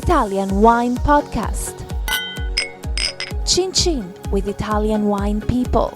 Italian Wine Podcast. Chin Chin with Italian wine people.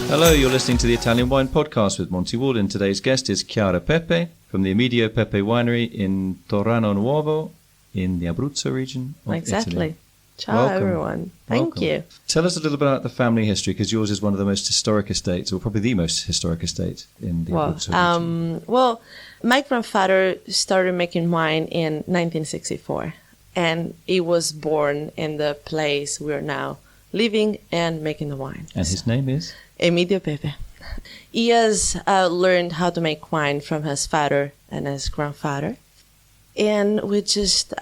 Hello, you're listening to the Italian Wine Podcast with Monty Waldin. Today's guest is Chiara Pepe from the Emidio Pepe winery in Torano Nuovo in the Abruzzo region of Exactly. Italy. Ciao, Welcome. everyone. Thank you. Tell us a little bit about the family history, because yours is one of the most historic estates, or probably the most historic estate in the Abruzzo region. Well, my grandfather started making wine in 1964, and he was born in the place we're now living and making the wine. And his name is? Emidio Pepe. He has learned how to make wine from his father and his grandfather, and we just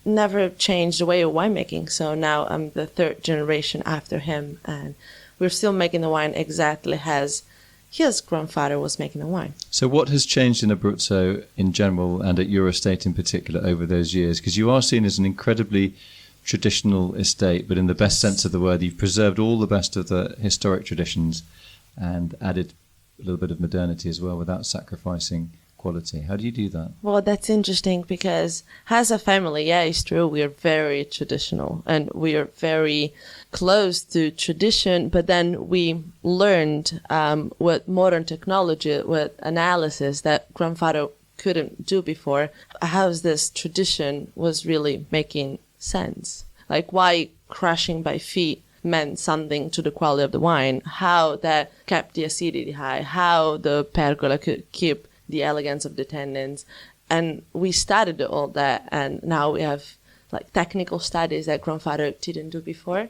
never changed the way of winemaking. So now I'm the third generation after him, and we're still making the wine exactly as his grandfather was making the wine. So what has changed in Abruzzo in general and at your estate in particular over those years? Because you are seen as an incredibly traditional estate, but in the best sense of the word, you've preserved all the best of the historic traditions and added a little bit of modernity as well without sacrificing quality. How do you do that? Well, that's interesting because as a family, yeah, it's true, we are very traditional and we are very close to tradition, but then we learned with modern technology, with analysis that grandfather couldn't do before, how this tradition was really making sense. Like why crushing by feet meant something to the quality of the wine, how that kept the acidity high, how the pergola could keep the elegance of the tannins. And we studied all that, and now we have like technical studies that grandfather didn't do before.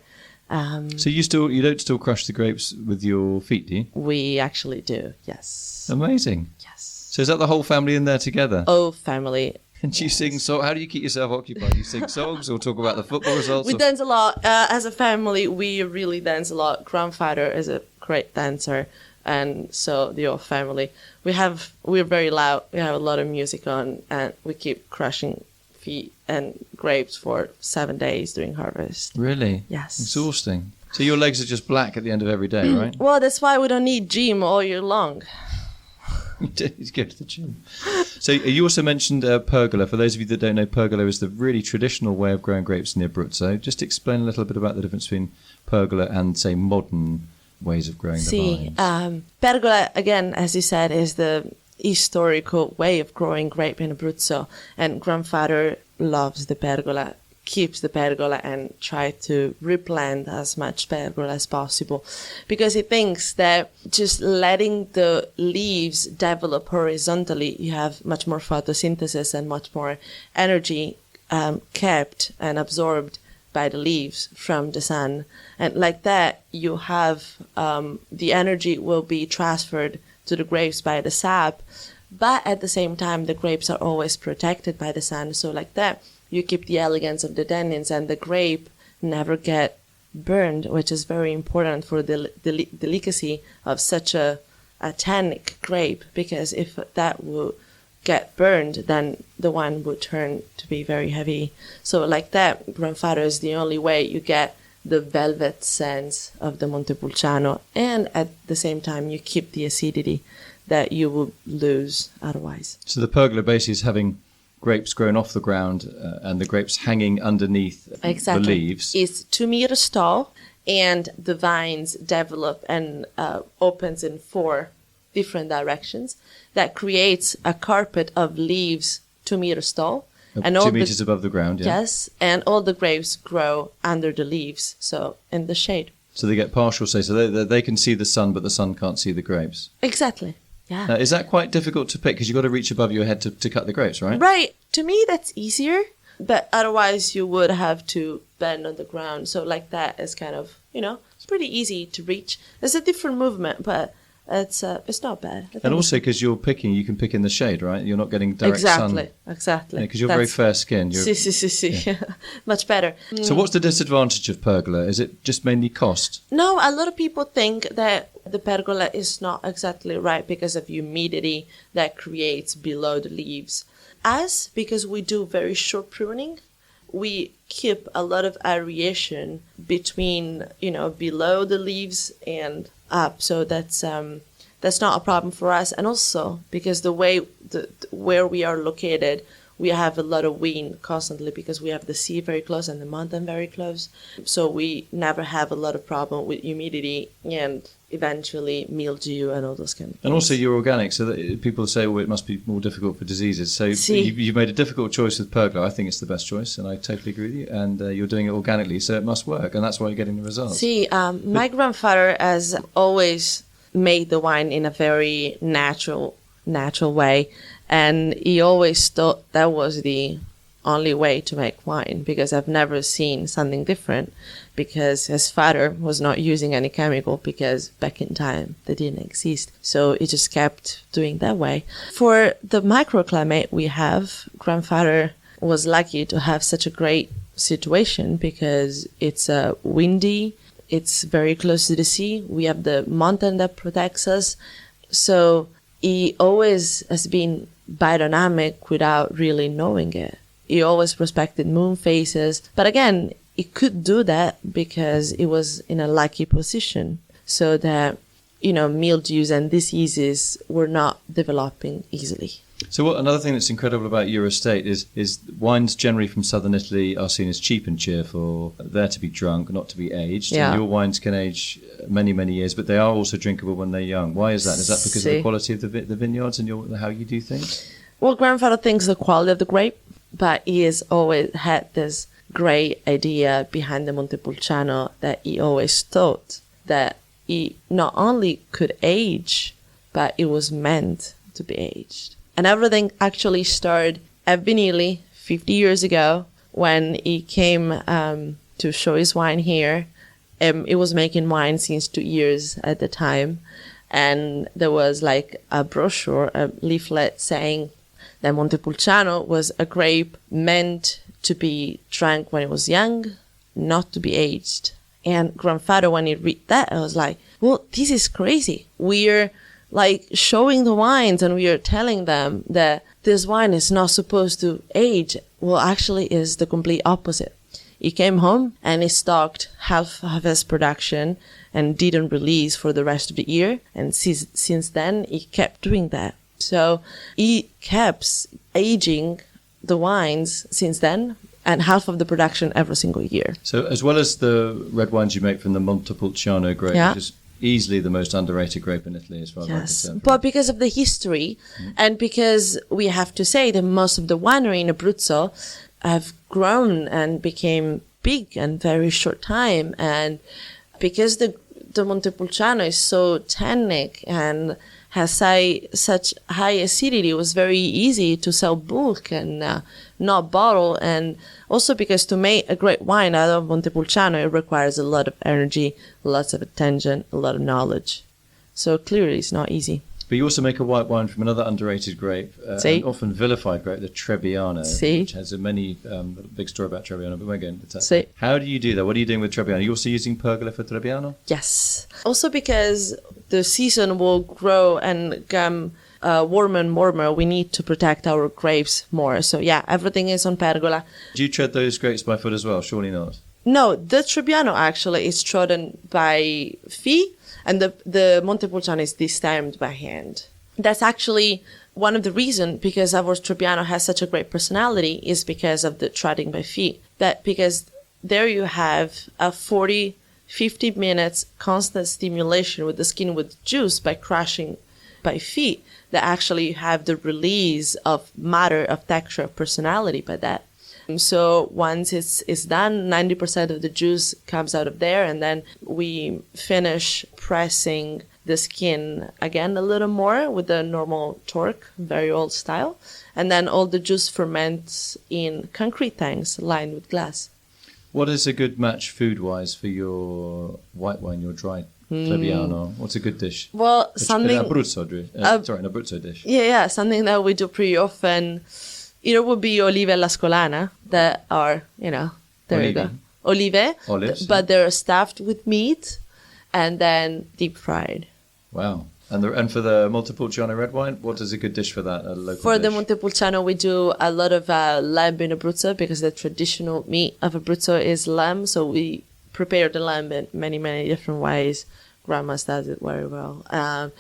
So you don't still crush the grapes with your feet, do you? We actually do, yes. Amazing. Yes. So is that the whole family in there together? Oh, family. And do you sing how do you keep yourself occupied? Do you sing songs or talk about the football results? We dance a lot. As a family, we really dance a lot. Grandfather is a great dancer, and so the whole family. We're very loud. We have a lot of music on, and we keep crushing feet and grapes for 7 days during harvest. Really? Yes. Exhausting. So your legs are just black at the end of every day, right? Well, that's why we don't need gym all year long. You go to the gym. So you also mentioned pergola. For those of you that don't know, pergola is the really traditional way of growing grapes in the Abruzzo. Just explain a little bit about the difference between pergola and, say, modern ways of growing the vines. Pergola, again, as you said, is the historical way of growing grape in Abruzzo. And grandfather loves the pergola, keeps the pergola, and try to replant as much pergola as possible, because he thinks that just letting the leaves develop horizontally, you have much more photosynthesis and much more energy kept and absorbed by the leaves from the sun, and like that you have the energy will be transferred to the grapes by the sap, but at the same time the grapes are always protected by the sun, so like that you keep the elegance of the tannins, and the grape never get burned, which is very important for the delicacy of such a tannic grape, because if that would get burned, then the wine would turn to be very heavy. So like that, grandfather is the only way you get the velvet sense of the Montepulciano, and at the same time you keep the acidity that you would lose otherwise. So the pergola basically is having grapes grown off the ground and the grapes hanging underneath the leaves. It's 2 meters tall, and the vines develop and opens in 4 different directions. That creates a carpet of leaves 2 meters tall. And 2 meters above the ground, yeah. Yes, and all the grapes grow under the leaves, so in the shade. So they get partial shade, so they can see the sun, but the sun can't see the grapes. Exactly. Yeah. Is that quite difficult to pick? Because you've got to reach above your head to cut the grapes, right? Right. To me, that's easier. But otherwise, you would have to bend on the ground. So like that is kind of, it's pretty easy to reach. It's a different movement, but it's not bad. And also because you can pick in the shade, right? You're not getting direct sun. Exactly. Because you're very fair-skinned. Yeah. Much better. So what's the disadvantage of pergola? Is it just mainly cost? No, a lot of people think that the pergola is not exactly right because of humidity that creates below the leaves. Us, because we do very short pruning, we keep a lot of aeration between, below the leaves and up. So that's that's not a problem for us. And also because where we are located, we have a lot of wind constantly because we have the sea very close and the mountain very close. So we never have a lot of problem with humidity and eventually mildew and all those kind of things. And also you're organic, so that people say, well, it must be more difficult for diseases. So See. you've made a difficult choice with pergola. I think it's the best choice, and I totally agree with you. And you're doing it organically, so it must work, and that's why you're getting the results. See, my grandfather has always made the wine in a very natural way, and he always thought that was the only way to make wine, because I've never seen something different, because his father was not using any chemical, because back in time they didn't exist. So he just kept doing that way. For the microclimate we have, grandfather was lucky to have such a great situation because it's windy, it's very close to the sea, we have the mountain that protects us. So he always has been biodynamic without really knowing it. He always respected moon phases. But again, he could do that because he was in a lucky position so that, mildews and diseases were not developing easily. So another thing that's incredible about your estate is wines generally from southern Italy are seen as cheap and cheerful. They're to be drunk, not to be aged. Yeah. And your wines can age many, many years, but they are also drinkable when they're young. Why is that? Is that because of the quality of the vineyards and how you do things? Well, grandfather thinks the quality of the grape, but he has always had this great idea behind the Montepulciano that he always thought that he not only could age, but it was meant to be aged. And everything actually started at Vinili 50 years ago when he came to show his wine here. He was making wine since 2 years at the time. And there was like a brochure, a leaflet saying that Montepulciano was a grape meant to be drank when it was young, not to be aged. And grandfather, when he read that, I was like, well, this is crazy. We're like showing the wines and we are telling them that this wine is not supposed to age. Well, actually is the complete opposite. He came home and he stocked half of his production and didn't release for the rest of the year. And since then, he kept doing that. So he kept aging the wines since then, and half of the production every single year. So as well as the red wines you make from the Montepulciano grape, which is easily the most underrated grape in Italy as far as I'm concerned. But because of the history, and because we have to say that most of the winery in Abruzzo have grown and became big in very short time, and because the Montepulciano is so tannic and has such high acidity, it was very easy to sell bulk and not bottle. And also because to make a great wine out of Montepulciano, it requires a lot of energy, lots of attention, a lot of knowledge. So clearly it's not easy. But you also make a white wine from another underrated grape, and often vilified grape, the Trebbiano, which has a big story about Trebbiano, but we won't get into that. How do you do that? What are you doing with Trebbiano? Are you also using pergola for Trebbiano? Yes. Also because the season will grow and become warmer and warmer, we need to protect our grapes more. So yeah, everything is on pergola. Do you tread those grapes by foot as well? Surely not. No, the Trebbiano actually is trodden by feet. And the Montepulciano is distamped by hand. That's actually one of the reasons, because our Trebbiano has such a great personality, is because of the treading by feet. Because there you have a 40, 50 minutes constant stimulation with the skin with juice by crushing by feet, that actually have the release of matter, of texture, of personality by that. So once it's done, 90% of the juice comes out of there, and then we finish pressing the skin again a little more with the normal torque, very old style, and then all the juice ferments in concrete tanks lined with glass. What is a good match food-wise for your white wine, your dry Trebbiano? What's a good dish? Well, something... An Abruzzo dish. Yeah, something that we do pretty often... It would be olive alla scolana that are, there Olive. you go. Olives, but they're stuffed with meat and then deep fried. Wow. And for the Montepulciano red wine, what is a good dish for that? A local For dish? the Montepulciano, we do a lot of lamb in Abruzzo, because the traditional meat of Abruzzo is lamb. So we prepare the lamb in many, many different ways, grandmas does it very well. But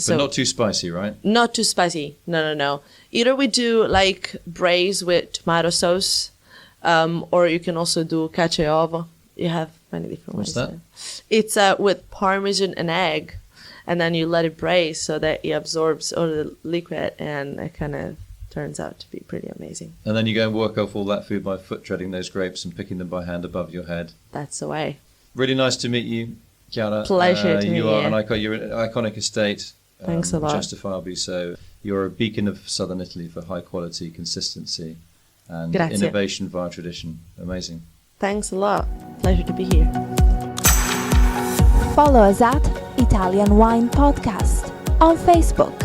not too spicy, right? Not too spicy. No. Either we do like braise with tomato sauce, or you can also do cacio e ovo. You have many different What's ways. that? It's with parmesan and egg, and then you let it braise so that it absorbs all the liquid, and it kind of turns out to be pretty amazing. And then you go and work off all that food by foot treading those grapes and picking them by hand above your head. That's the way. Really nice to meet you, Chiara. Pleasure to meet you. Are you. an icon. You're an iconic estate. Thanks a lot. Justifiably so. You're a beacon of southern Italy for high quality, consistency, and Grazie. innovation via tradition. Amazing. Thanks a lot. Pleasure to be here. Follow us at Italian Wine Podcast on Facebook.